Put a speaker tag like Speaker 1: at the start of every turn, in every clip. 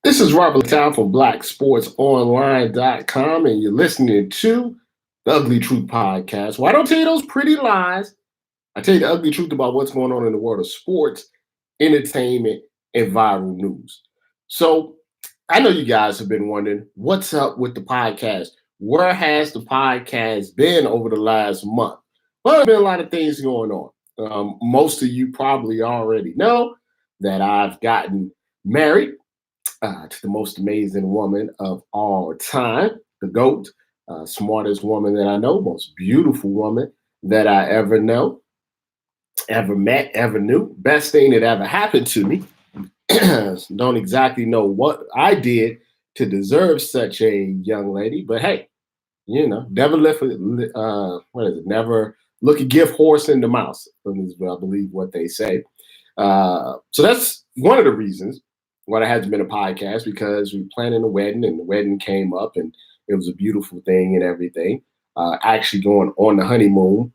Speaker 1: This is Robert Little from BlackSportsOnline.com, and you're listening to the Ugly Truth Podcast. Well, I don't tell you those pretty lies. I tell you the ugly truth about what's going on in the world of sports, entertainment, and viral news. So I know you guys have been wondering, what's up with the podcast? Where has the podcast been over the last month? Well, there's been a lot of things going on. Most of you probably already know that I've gotten married to the most amazing woman of all time, the GOAT, smartest woman that I know, most beautiful woman that I ever know, ever met, ever knew. Best thing that ever happened to me. Don't exactly know what I did to deserve such a young lady, but hey, never never look a gift horse in the mouth. Is, I believe what they say. So that's one of the reasons why there hasn't been a podcast, because we planning a wedding and the wedding came up and it was a beautiful thing and everything. Actually going on the honeymoon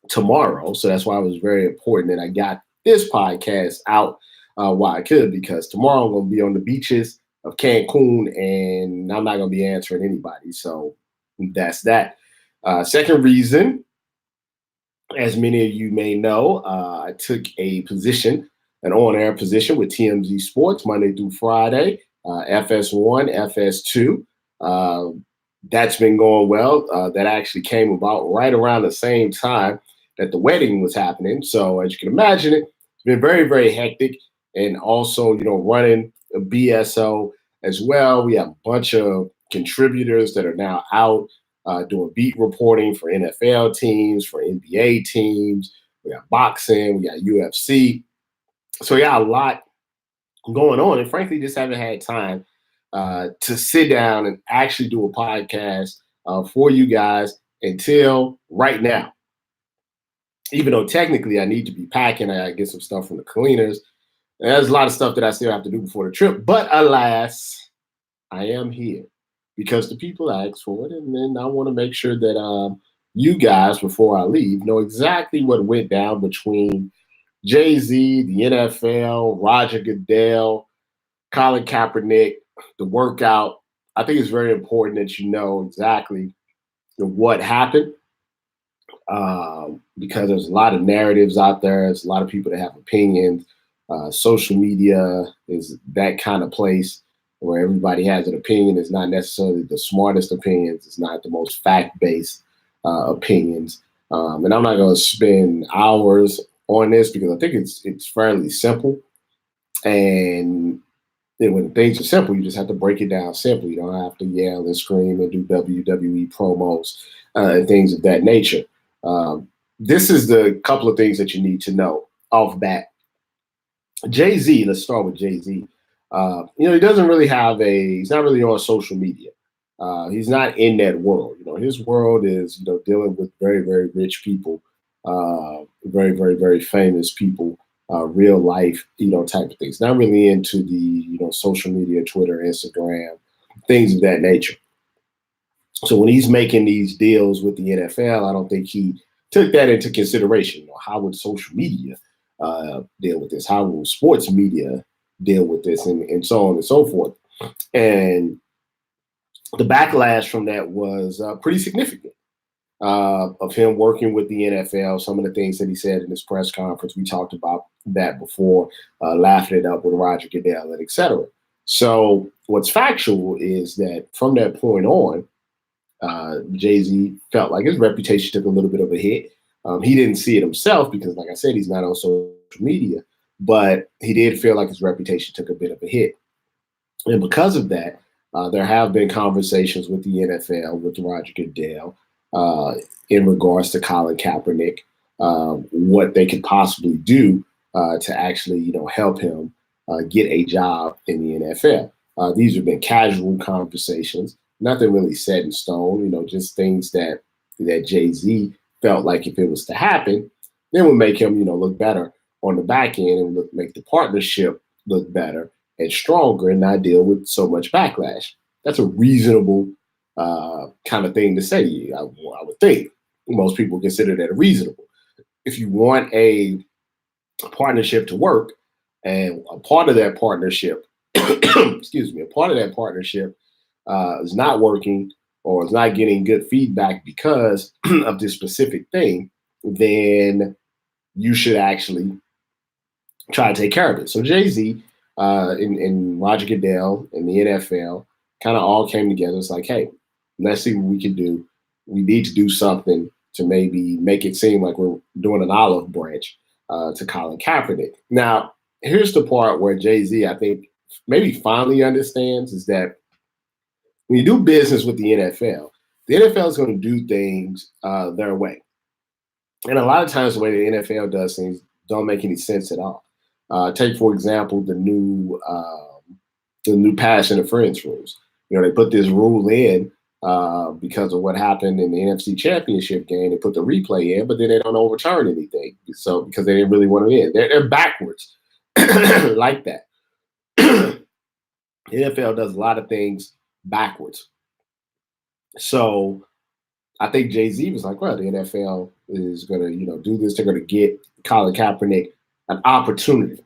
Speaker 1: tomorrow. So that's why it was very important that I got this podcast out while I could, because tomorrow I'm going to be on the beaches of Cancun and I'm not going to be answering anybody. So that's that. Second reason, as many of you may know, I took a position, an on-air position with TMZ Sports Monday through Friday, FS1, FS2. That's been going well. That actually came about right around the same time that the wedding was happening. So as you can imagine, it's been very, very hectic. And also, running a BSO as well. We have a bunch of contributors that are now out doing beat reporting for NFL teams, for NBA teams. We got boxing, we got UFC. So we got a lot going on. And frankly, just haven't had time to sit down and actually do a podcast for you guys until right now. Even though technically I need to be packing, I gotta get some stuff from the cleaners. And there's a lot of stuff that I still have to do before the trip. But alas, I am here because the people asked for it. And then I want to make sure that you guys, before I leave, know exactly what went down between Jay-Z, the NFL, Roger Goodell, Colin Kaepernick, the workout. I think it's very important that you know exactly what happened because there's a lot of narratives out there. There's a lot of people that have opinions. Social media is that kind of place where everybody has an opinion. It's not necessarily the smartest opinions. It's not the most fact-based opinions. And I'm not going to spend hours on this because I think it's fairly simple. And then when things are simple, you just have to break it down simple. You don't have to yell and scream and do WWE promos and things of that nature. This is the couple of things that you need to know off bat. Jay-Z, let's start with Jay-Z. He doesn't really he's not really on social media. He's not in that world. His world is, dealing with very, very rich people, very, very, very famous people, real life, type of things. Not really into the, social media, Twitter, Instagram, things of that nature. So when he's making these deals with the NFL, I don't think he took that into consideration. How would social media deal with this? How will sports media deal with this? And so on and so forth. And the backlash from that was pretty significant of him working with the NFL. Some of the things that he said in his press conference, we talked about that before, laughing it up with Roger Goodell and et cetera. So what's factual is that from that point on, Jay-Z felt like his reputation took a little bit of a hit. He didn't see it himself because, like I said, he's not on social media, but he did feel like his reputation took a bit of a hit. And because of that, there have been conversations with the NFL, with Roger Goodell, in regards to Colin Kaepernick, what they could possibly do to actually, help him get a job in the NFL. These have been casual conversations, nothing really set in stone, just things that Jay-Z felt like if it was to happen, then would make him, look better on the back end and make the partnership look better and stronger and not deal with so much backlash. That's a reasonable kind of thing to say. I would think most people consider that reasonable. If you want a partnership to work, And a part of that partnership, excuse me, a part of that partnership is not working or is not getting good feedback because of this specific thing, then you should actually try to take care of it. So Jay-Z and Roger Goodell and the NFL kind of all came together. It's like, hey, let's see what we can do. We need to do something to maybe make it seem like we're doing an olive branch to Colin Kaepernick. Now, here's the part where Jay-Z, I think, maybe finally understands is that when you do business with the NFL is going to do things their way. And a lot of times the way the NFL does things don't make any sense at all. Take for example the new pass interference rules. You know, they put this rule in because of what happened in the NFC Championship game. They put the replay in, but then they don't overturn anything. So because they didn't really want it in, they're backwards like that. The NFL does a lot of things backwards. So I think Jay-Z was like, well, the NFL is going to, do this. They're going to get Colin Kaepernick an opportunity.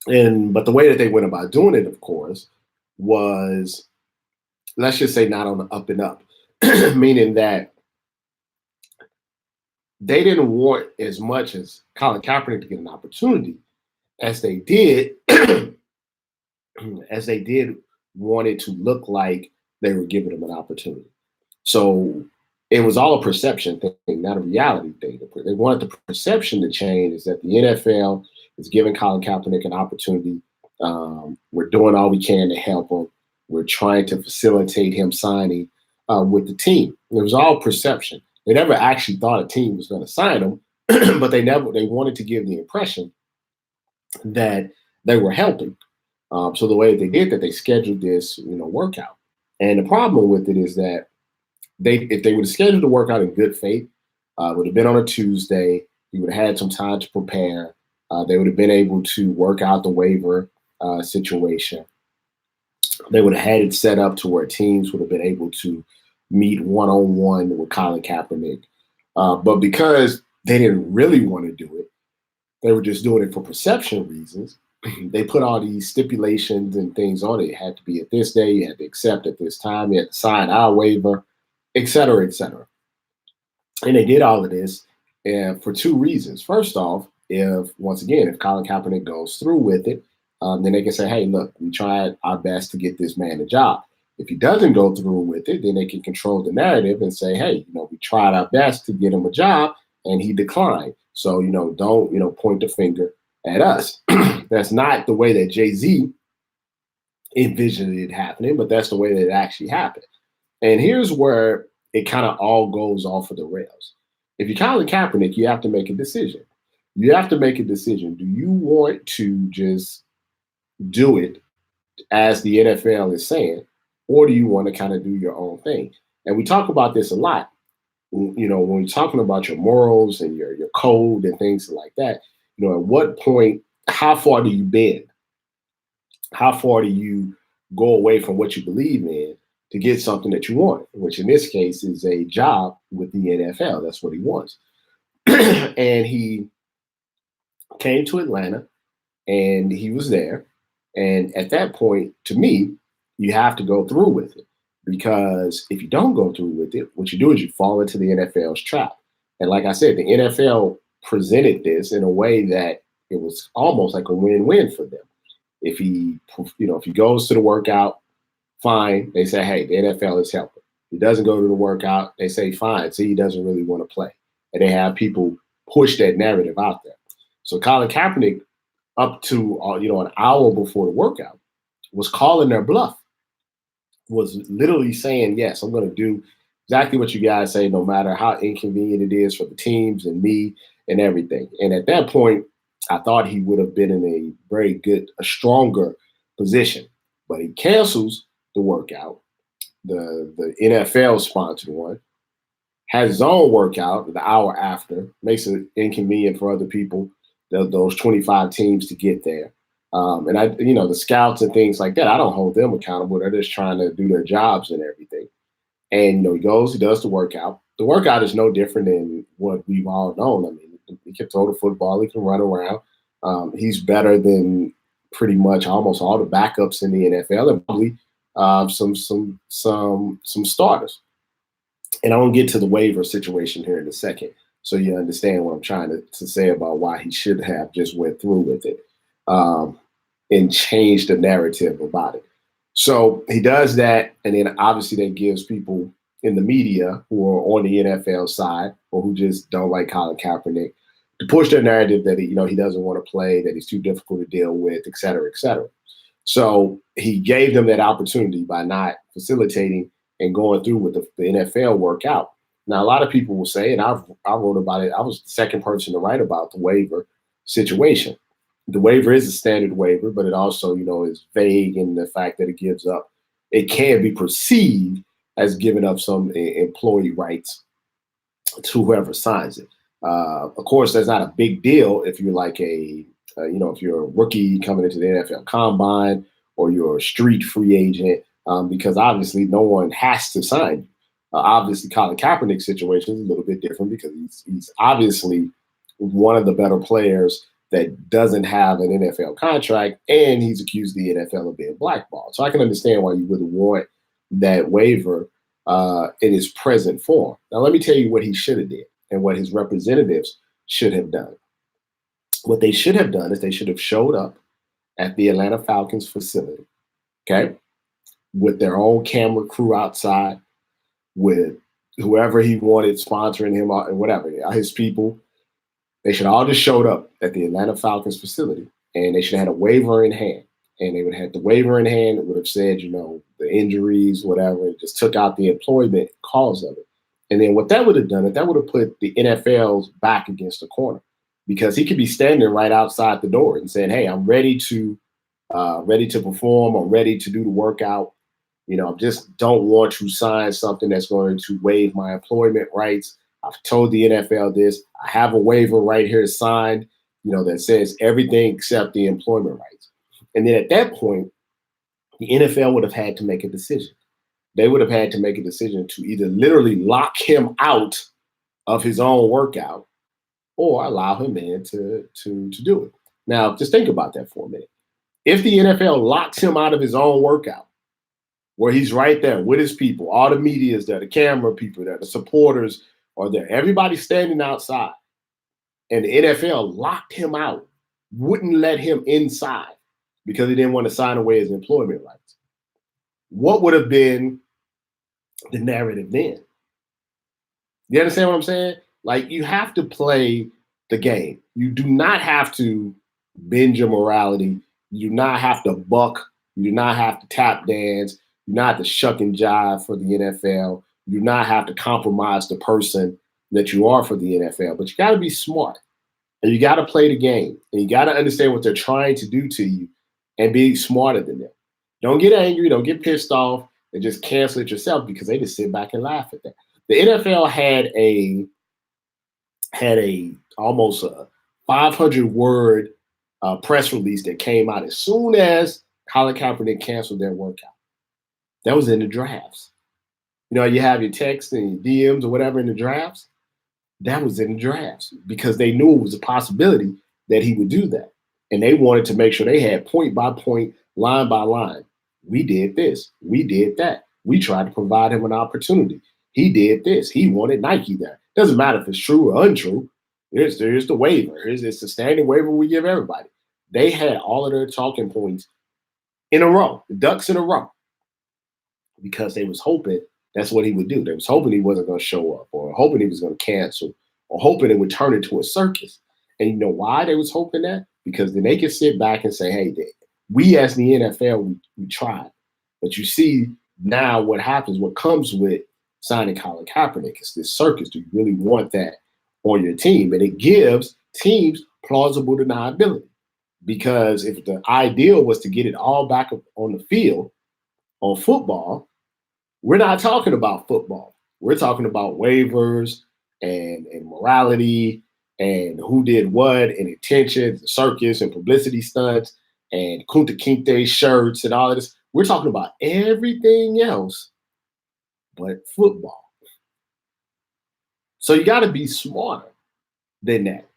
Speaker 1: But the way that they went about doing it, of course, was, let's just say, not on the up and up, meaning that they didn't want as much as Colin Kaepernick to get an opportunity as they did, want it to look like they were giving him an opportunity. So it was all a perception thing, not a reality thing. They wanted the perception to change is that the NFL is giving Colin Kaepernick an opportunity. We're doing all we can to help him. We're trying to facilitate him signing with the team. It was all perception. They never actually thought a team was going to sign him, but they wanted to give the impression that they were helping. So the way they did that, they scheduled this, workout. And the problem with it is that if they would have scheduled the workout in good faith, would have been on a Tuesday. You would have had some time to prepare. They would have been able to work out the waiver situation. They would have had it set up to where teams would have been able to meet one-on-one with Colin Kaepernick. But because they didn't really want to do it, they were just doing it for perception reasons. They put all these stipulations and things on it. It had to be at this day. You had to accept at this time. You had to sign our waiver, et cetera, et cetera. And they did all of this for two reasons. First off, if Colin Kaepernick goes through with it, then they can say, hey, look, we tried our best to get this man a job. If he doesn't go through with it, then they can control the narrative and say, hey, we tried our best to get him a job and he declined. So, don't, point the finger at us. That's not the way that Jay-Z envisioned it happening, but that's the way that it actually happened. And here's where it kind of all goes off of the rails. If you're Colin Kaepernick, you have to make a decision. You have to make a decision. Do you want to just do it as the NFL is saying, or do you want to kind of do your own thing? And we talk about this a lot. When you're talking about your morals and your code and things like that, at what point, how far do you bend? How far do you go away from what you believe in to get something that you want, which in this case is a job with the NFL? That's what he wants. And he came to Atlanta and he was there. And at that point, to me, you have to go through with it. Because if you don't go through with it, what you do is you fall into the NFL's trap. And like I said, the NFL presented this in a way that it was almost like a win-win for them. If he goes to the workout, fine. They say, hey, the NFL is helping. He doesn't go to the workout. They say, fine. See, he doesn't really want to play. And they have people push that narrative out there. So Colin Kaepernick, up to an hour before the workout, was calling their bluff. Was literally saying, yes, I'm going to do exactly what you guys say, no matter how inconvenient it is for the teams and me and everything. And at that point, I thought he would have been in a stronger position. But he cancels the workout, the NFL sponsored one, has his own workout the hour after, makes it inconvenient for other people, those 25 teams to get there. And the scouts and things like that, I don't hold them accountable. They're just trying to do their jobs and everything. And, he goes, he does the workout. The workout is no different than what we've all known. I mean, he can throw the football, he can run around. He's better than pretty much almost all the backups in the NFL, and probably some starters. And I'm gonna get to the waiver situation here in a second, so you understand what I'm trying to say about why he should have just went through with it, um, and changed the narrative about it. So he does that, and then obviously that gives people in the media who are on the NFL side or who just don't like Colin Kaepernick to push their narrative that he doesn't want to play, that he's too difficult to deal with, et cetera, et cetera. So he gave them that opportunity by not facilitating and going through with the NFL workout. Now, a lot of people will say, and I wrote about it, I was the second person to write about the waiver situation. The waiver is a standard waiver, but it also, is vague in the fact that it gives up, it can be perceived as giving up some employee rights to whoever signs it. Of course, that's not a big deal if you're like if you're a rookie coming into the NFL Combine or you're a street free agent, because obviously no one has to sign you. Obviously, Colin Kaepernick's situation is a little bit different because he's obviously one of the better players that doesn't have an NFL contract, and he's accused the NFL of being blackballed. So I can understand why you would want that waiver in its present form. Now, let me tell you what he should have did and what his representatives should have done. What they should have done is they should have showed up at the Atlanta Falcons facility, okay, with their own camera crew outside, with whoever he wanted sponsoring him and whatever, his people. They should all just showed up at the Atlanta Falcons facility, and they should have had a waiver in hand. And they would have had the waiver in hand. It would have said, the injuries, whatever. It just took out the employment cause of it. And then what that would have done, that would have put the NFL's back against the corner, because he could be standing right outside the door and saying, "Hey, I'm ready to perform. I'm ready to do the workout. I just don't want to sign something that's going to waive my employment rights. I've told the NFL this. I have a waiver right here signed, that says everything except the employment rights." And then at that point, the NFL would have had to make a decision. They would have had to make a decision to either literally lock him out of his own workout or allow him in to do it. Now, just think about that for a minute. If the NFL locks him out of his own workout, where he's right there with his people, all the media is there, the camera people there, the supporters are there, everybody's standing outside, and the NFL locked him out, wouldn't let him inside because he didn't want to sign away his employment rights, what would have been the narrative then? You understand what I'm saying? Like, you have to play the game. You do not have to bend your morality. You do not have to buck. You do not have to tap dance. You do not have to shuck and jive for the NFL. You do not have to compromise the person that you are for the NFL. But you got to be smart, and you got to play the game, and you got to understand what they're trying to do to you and be smarter than them. Don't get angry. Don't get pissed off and just cancel it yourself, because they just sit back and laugh at that. The NFL had a almost a 500-word press release that came out as soon as Colin Kaepernick canceled their workout. That was in the drafts. You have your texts and your DMs or whatever in the drafts. That was in the drafts because they knew it was a possibility that he would do that. And they wanted to make sure they had point by point, line by line. We did this. We did that. We tried to provide him an opportunity. He did this. He wanted Nike there. Doesn't matter if it's true or untrue. Here's the waiver. It's the standing waiver we give everybody. They had all of their talking points in a row, the ducks in a row, because they was hoping that's what he would do. They was hoping he wasn't going to show up, or hoping he was going to cancel, or hoping it would turn into a circus. And you know why they was hoping that? Because then they could sit back and say, "Hey, we as the NFL, we tried." But you see now what happens, what comes with signing Colin Kaepernick is this circus. Do you really want that on your team? And it gives teams plausible deniability, because if the ideal was to get it all back on the field on football, we're not talking about football. We're talking about waivers and morality and who did what and intentions, circus and publicity stunts and Kunta Kinte shirts and all of this. We're talking about everything else but football. So you got to be smarter than that.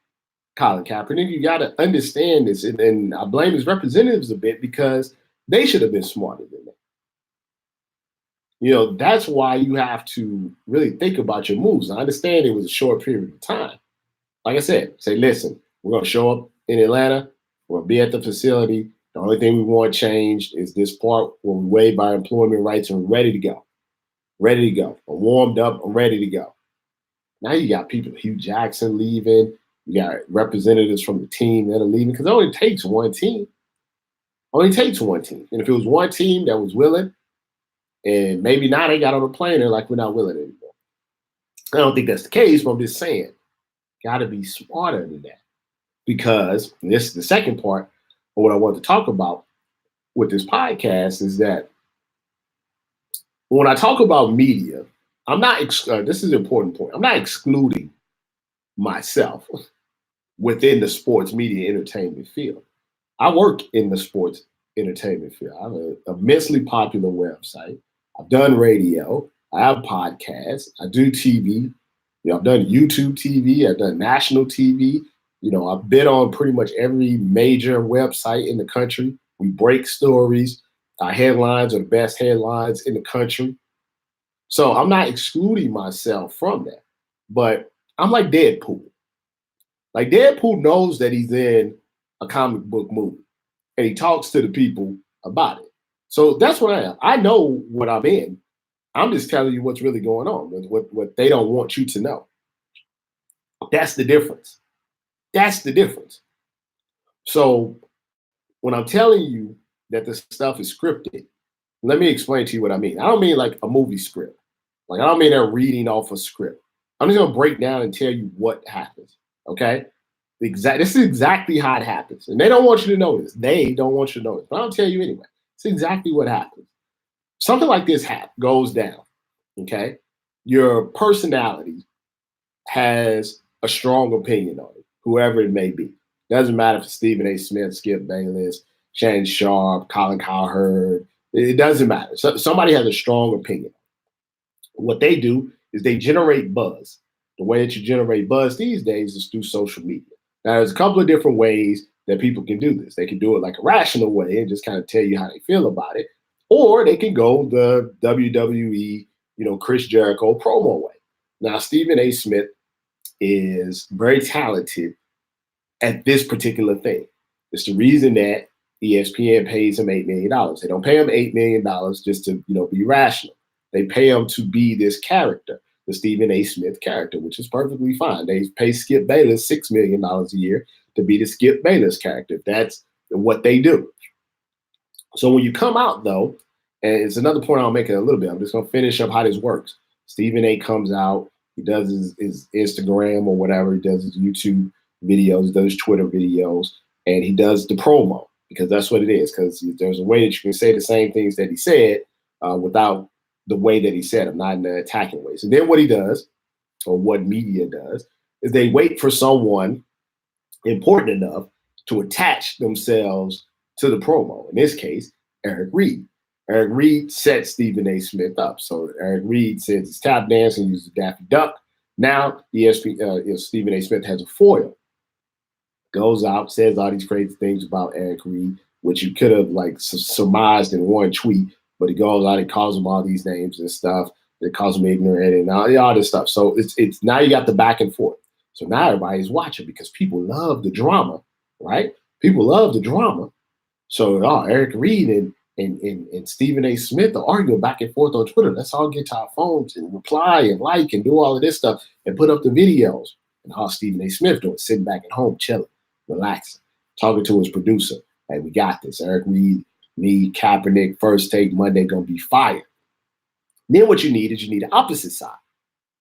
Speaker 1: Colin Kaepernick. You got to understand this, and I blame his representatives a bit because they should have been smarter than that. That's why you have to really think about your moves. I understand it was a short period of time. Like I said, say, listen, we're going to show up in Atlanta. We'll be at the facility. The only thing we want changed is this part where we waive our employment rights and we're ready to go. Ready to go. I'm warmed up. I'm ready to go. Now you got people, Hugh Jackson leaving. You got representatives from the team that are leaving because it only takes one team. Only takes one team. And if it was one team that was willing, and maybe now they got on a plane, they're like, we're not willing anymore. I don't think that's the case, but I'm just saying, got to be smarter than that. Because this is the second part of what I want to talk about with this podcast is that when I talk about media, I'm not, this is an important point, I'm not excluding myself within the sports media entertainment field. I work in the sports entertainment field. I have an immensely popular website. I've done radio. I have podcasts. I do TV. I've done YouTube TV. I've done national TV. I've been on pretty much every major website in the country. We break stories. Our headlines are the best headlines in the country. So I'm not excluding myself from that. But I'm like Deadpool. Like Deadpool knows that he's in a comic book movie. And he talks to the people about it. So that's what I am. I know what I'm in. I'm just telling you what's really going on, what they don't want you to know. That's the difference. That's the difference. So when I'm telling you that this stuff is scripted, let me explain to you what I mean. I don't mean like a movie script. Like I don't mean they're reading off a script. I'm just gonna break down and tell you what happens. Okay? This is exactly how it happens. And they don't want you to know this. They don't want you to know this. But I'll tell you anyway. It's exactly what happens. Something like this goes down. Okay? Your personality has a strong opinion on it, whoever it may be. Doesn't matter if it's Stephen A. Smith, Skip Bayless, Shannon Sharp, Colin Cowherd. It doesn't matter. So somebody has a strong opinion. What they do is they generate buzz. The way that you generate buzz these days is through social media. Now, there's a couple of different ways that people can do this. They can do it like a rational way and just kind of tell you how they feel about it. Or they can go the WWE, Chris Jericho promo way. Now, Stephen A. Smith is very talented at this particular thing. It's the reason that ESPN pays him $8 million. They don't pay him $8 million just to, be rational. They pay him to be this character, the Stephen A. Smith character, which is perfectly fine. They pay Skip Bayless $6 million a year to be the Skip Bayless character. That's what they do. So when you come out, though, and it's another point I'll make in a little bit. I'm just going to finish up how this works. Stephen A. comes out. He does his Instagram or whatever. He does his YouTube videos, does his Twitter videos, and he does the promo because that's what it is. Because there's a way that you can say the same things that he said without the way that he said them, not in the attacking way. So then what he does, or what media does, is they wait for someone important enough to attach themselves to the promo. In this case, Eric Reed. Eric Reed sets Stephen A. Smith up. So Eric Reed says it's tap dance and uses Daffy Duck. Now Stephen A. Smith has a foil. Goes out, says all these crazy things about Eric Reed, which you could have surmised in one tweet, but he goes out and calls him all these names and stuff. It calls him ignorant and all this stuff. So it's now you got the back and forth. So now everybody's watching because people love the drama, right? People love the drama. So Eric Reed and Stephen A. Smith are arguing back and forth on Twitter. Let's all get to our phones and reply and like and do all of this stuff and put up the videos. And how Stephen A. Smith doing, sitting back at home, chilling, relaxing, talking to his producer. Hey, we got this. Eric Reed, me, Kaepernick, first take Monday gonna be fire. Then what you need is the opposite side.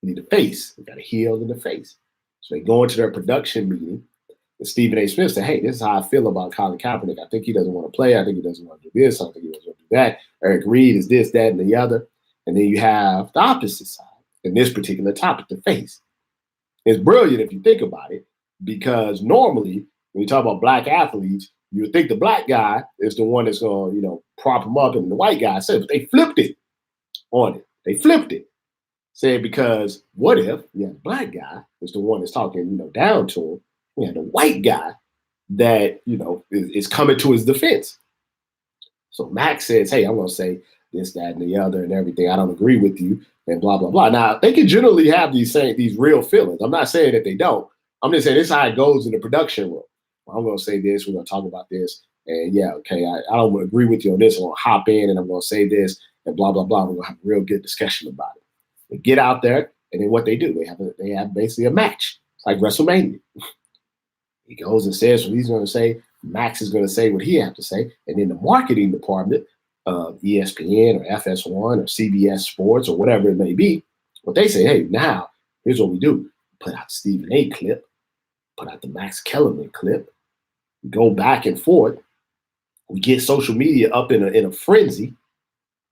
Speaker 1: You need a face. You got a heel and a face. So they go into their production meeting. And Stephen A. Smith said, hey, this is how I feel about Colin Kaepernick. I think he doesn't want to play. I think he doesn't want to do this. I think he doesn't want to do that. Eric Reed is this, that, and the other. And then you have the opposite side in this particular topic, the face. It's brilliant if you think about it, because normally when you talk about black athletes, you would think the black guy is the one that's going to, prop him up, and the white guy said, but they flipped it on it. They flipped it. Said because what if the black guy is the one that's talking, down to him, We had a white guy that, is coming to his defense. So Max says, hey, I'm going to say this, that, and the other and everything. I don't agree with you and blah, blah, blah. Now, they can generally have these real feelings. I'm not saying that they don't. I'm just saying this is how it goes in the production room. I'm going to say this. We're going to talk about this. And yeah, okay, I don't agree with you on this. I'm going to hop in and I'm going to say this and blah, blah, blah. We're going to have a real good discussion about it. They get out there, and then what they do, they have basically a match. It's like WrestleMania. He goes and says what he's going to say. Max is going to say what he has to say. And then the marketing department of ESPN or FS1 or CBS Sports or whatever it may be, what they say, hey, now, here's what we do. Put out the Stephen A clip, put out the Max Kellerman clip, go back and forth. We get social media up in a frenzy.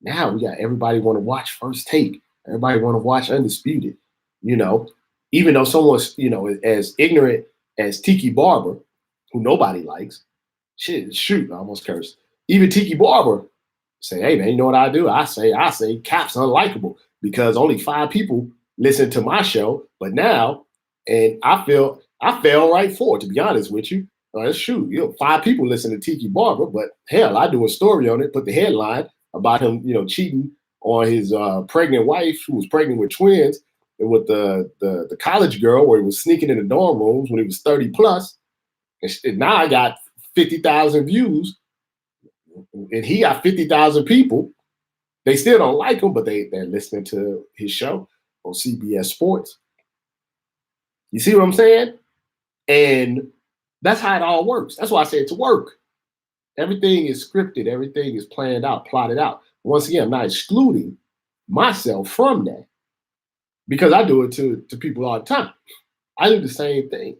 Speaker 1: Now we got everybody want to watch First Take. Everybody want to watch Undisputed. Even though someone's, as ignorant as Tiki Barber, who nobody likes, shoot, I almost cursed. Even Tiki Barber say, hey man, you know what I do? I say Cap's unlikable because only 5 people listen to my show, but now, and I fell right for it, to be honest with you. Shoot, 5 people listen to Tiki Barber, but hell, I do a story on it, put the headline about him, cheating on his pregnant wife who was pregnant with twins, and with the college girl where he was sneaking in the dorm rooms when he was 30 plus. And now I got 50,000 views, and he got 50,000 people. They still don't like him, but they're listening to his show on CBS Sports. You see what I'm saying? And that's how it all works. That's why I say it's work. Everything is scripted. Everything is planned out, plotted out. Once again, I'm not excluding myself from that because I do it to people all the time. I do the same thing.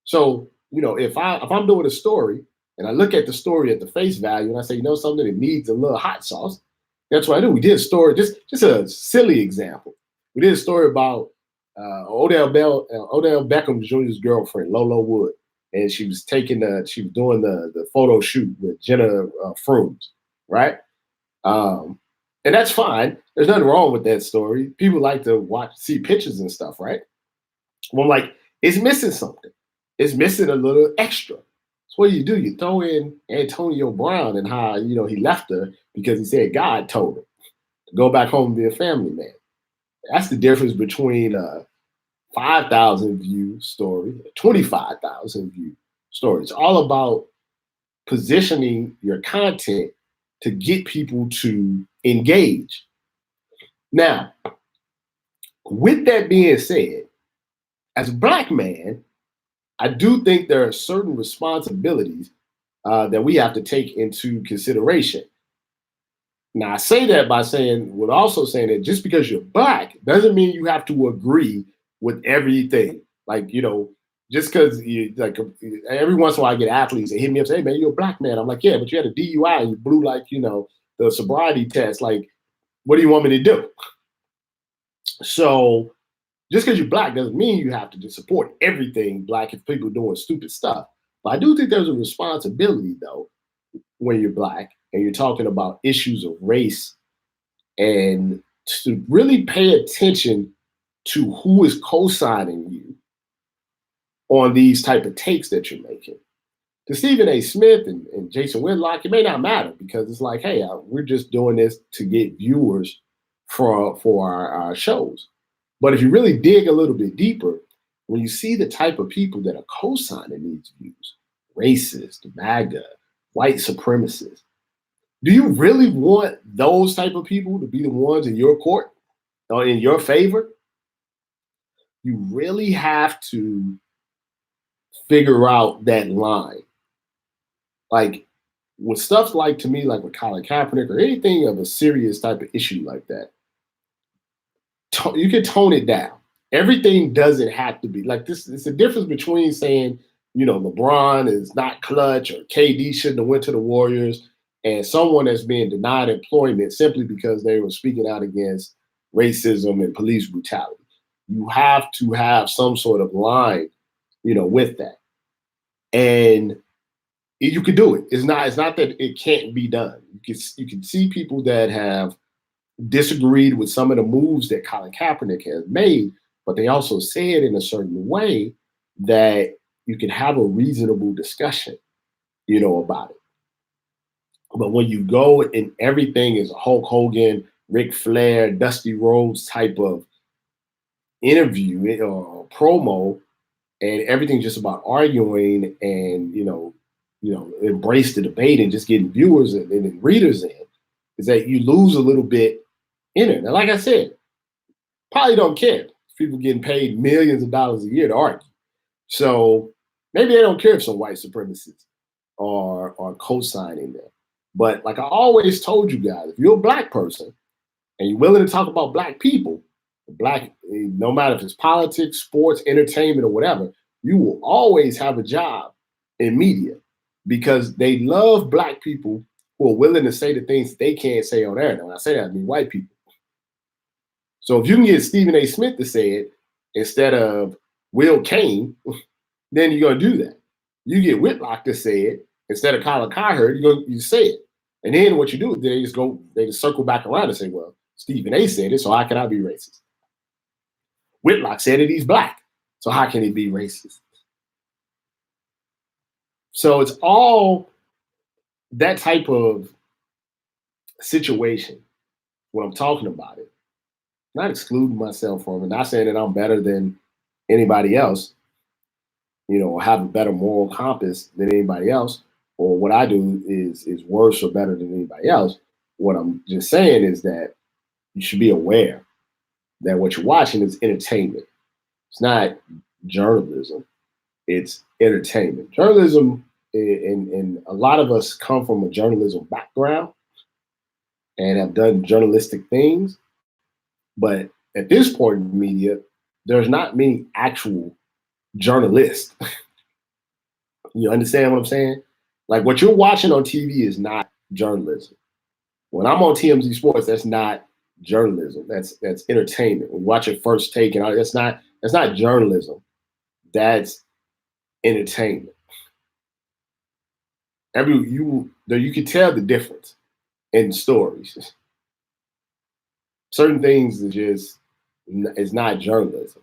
Speaker 1: So, if I'm doing a story and I look at the story at the face value and I say, something that needs a little hot sauce, that's what I do. We did a story, just a silly example. We did a story about Odell Beckham Jr.'s girlfriend, Lolo Wood. And she was doing the photo shoot with Jenna Frooms, right? And that's fine. There's nothing wrong with that story. People like to see pictures and stuff, right? Well, I'm like, it's missing something. It's missing a little extra. So what do? You throw in Antonio Brown and how, he left her because he said God told him to go back home and be a family man. That's the difference between 5,000 view story, 25,000 view story. It's all about positioning your content to get people to engage. Now, with that being said, as a Black man, I do think there are certain responsibilities that we have to take into consideration. Now, I say that by also saying that just because you're Black doesn't mean you have to agree with everything. Like, just because every once in a while I get athletes that hit me up and say, hey man, you're a Black man. I'm like, yeah, but you had a DUI and you blew the sobriety test. Like, what do you want me to do? So just because you're Black doesn't mean you have to just support everything Black if people are doing stupid stuff. But I do think there's a responsibility though, when you're Black and you're talking about issues of race, and to really pay attention to who is co-signing you on these type of takes that you're making. To Stephen A. Smith and Jason Whitlock, it may not matter because it's like, hey, we're just doing this to get viewers for our shows. But if you really dig a little bit deeper, when you see the type of people that are co-signing these views, racist, MAGA, white supremacists, do you really want those type of people to be the ones in your court or in your favor? You really have to figure out that line. Like with stuff like, to me, like with Colin Kaepernick or anything of a serious type of issue like that, you can tone it down. Everything doesn't have to be like this. It's a difference between saying, LeBron is not clutch or KD shouldn't have went to the Warriors, and someone that's being denied employment simply because they were speaking out against racism and police brutality. You have to have some sort of line, with that. And you can do it. It's not that it can't be done. You can see people that have disagreed with some of the moves that Colin Kaepernick has made, but they also say it in a certain way that you can have a reasonable discussion, about it. But when you go and everything is a Hulk Hogan, Ric Flair, Dusty Rhodes type of interview or promo, and everything's just about arguing and embrace the debate and just getting viewers and readers in, is that you lose a little bit in it. And like I said, probably don't care. People getting paid millions of dollars a year to argue. So maybe they don't care if some white supremacists are co-signing that. But like I always told you guys, if you're a black person and you're willing to talk about black people, no matter if it's politics, sports, entertainment, or whatever, you will always have a job in media because they love black people who are willing to say the things they can't say on air. Now, when I say that, I mean white people. So if you can get Stephen A. Smith to say it instead of Will Kane, then you're going to do that. You get Whitlock to say it instead of Colin Cowherd, you say it. And then what you do is they just circle back around and say, well, Stephen A. said it, so how can I be racist? Whitlock said it, he's black, so how can he be racist? So it's all that type of situation when I'm talking about it. Not excluding myself from it, not saying that I'm better than anybody else, or have a better moral compass than anybody else, or what I do is worse or better than anybody else. What I'm just saying is that you should be aware that what you're watching is entertainment. It's not journalism, it's entertainment. Journalism, and a lot of us come from a journalism background and have done journalistic things. But at this point in media, there's not many actual journalists. You understand what I'm saying? Like what you're watching on TV is not journalism. When I'm on TMZ Sports, that's not journalism. That's entertainment. When you watch it First Take and all that's not journalism. That's entertainment. You can tell the difference in stories. Certain things is not journalism.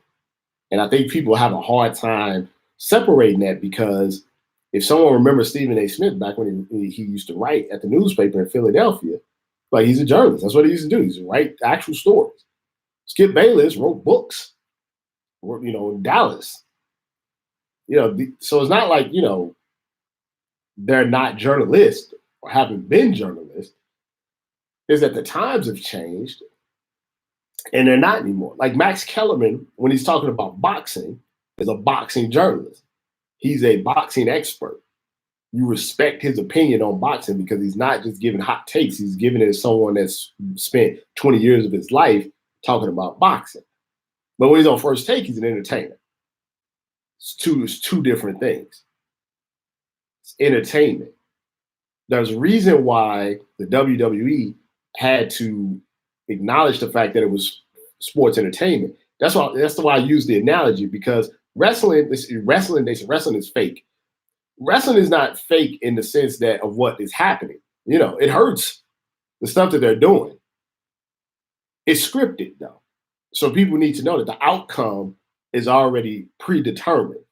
Speaker 1: And I think people have a hard time separating that because if someone remembers Stephen A. Smith back when he used to write at the newspaper in Philadelphia, like he's a journalist. That's what he used to do. He's write actual stories. Skip Bayless wrote books, in Dallas. So it's not like, they're not journalists or haven't been journalists. Is that the times have changed and they're not anymore. Like Max Kellerman, when he's talking about boxing, is a boxing journalist. He's a boxing expert. You respect his opinion on boxing because he's not just giving hot takes. He's giving it as someone that's spent 20 years of his life talking about boxing. But when he's on First Take, he's an entertainer. It's two different things. It's entertainment. There's a reason why the WWE had to acknowledge the fact that it was sports entertainment. That's why I use the analogy, because wrestling is fake. Wrestling is not fake in the sense that of what is happening. It hurts, the stuff that they're doing. It's scripted though. So people need to know that the outcome is already predetermined.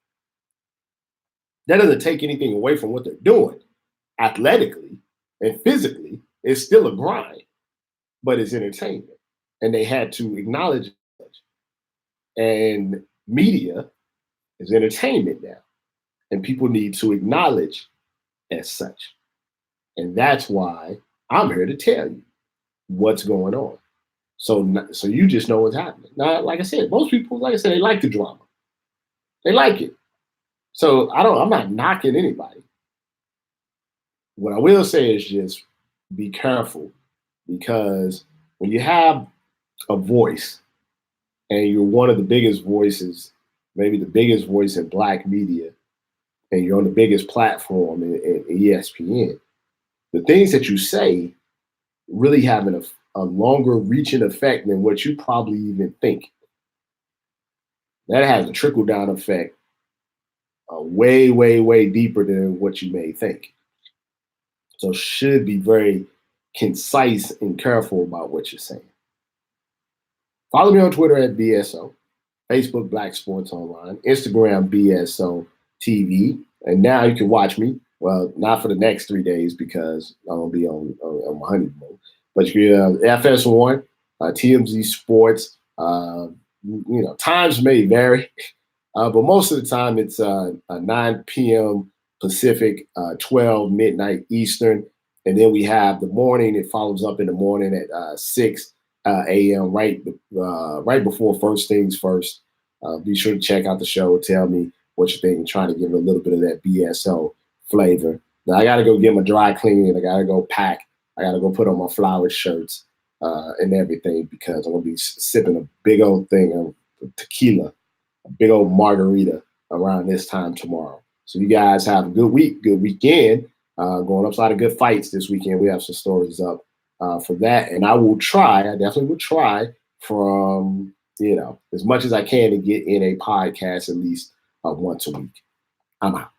Speaker 1: That doesn't take anything away from what they're doing. Athletically and physically, it's still a grind, but it's entertainment. And they had to acknowledge it. And media is entertainment now. And people need to acknowledge as such. And that's why I'm here to tell you what's going on. So you just know what's happening. Now, like I said, most people, like I said, they like the drama. They like it. So I'm not knocking anybody. What I will say is just be careful, because when you have a voice and you're one of the biggest voices, maybe the biggest voice in Black media, and you're on the biggest platform in ESPN, the things that you say really have a longer reaching effect than what you probably even think. That has a trickle down effect way, way, way deeper than what you may think. So should be very concise and careful about what you're saying. Follow me on Twitter at BSO, Facebook Black Sports Online, Instagram BSO TV, and now you can watch me. Well, not for the next 3 days because I'm gonna be on my honeymoon. But you FS1, TMZ Sports. Times may vary, but most of the time it's 9 p.m. Pacific, 12 midnight Eastern, and then we have the morning. It follows up in the morning at 6 a.m. Right before first things first. Be sure to check out the show. Tell me what you think. Trying to give it a little bit of that BSO flavor. Now I got to go get my dry cleaning. I got to go pack. I got to go put on my flowered shirts and everything because I'm gonna be sipping a big old thing of tequila, a big old margarita around this time tomorrow. So you guys have a good week, good weekend. Going up a lot of good fights this weekend. We have some stories up for that, and I definitely will try from as much as I can to get in a podcast at least once a week. I'm out.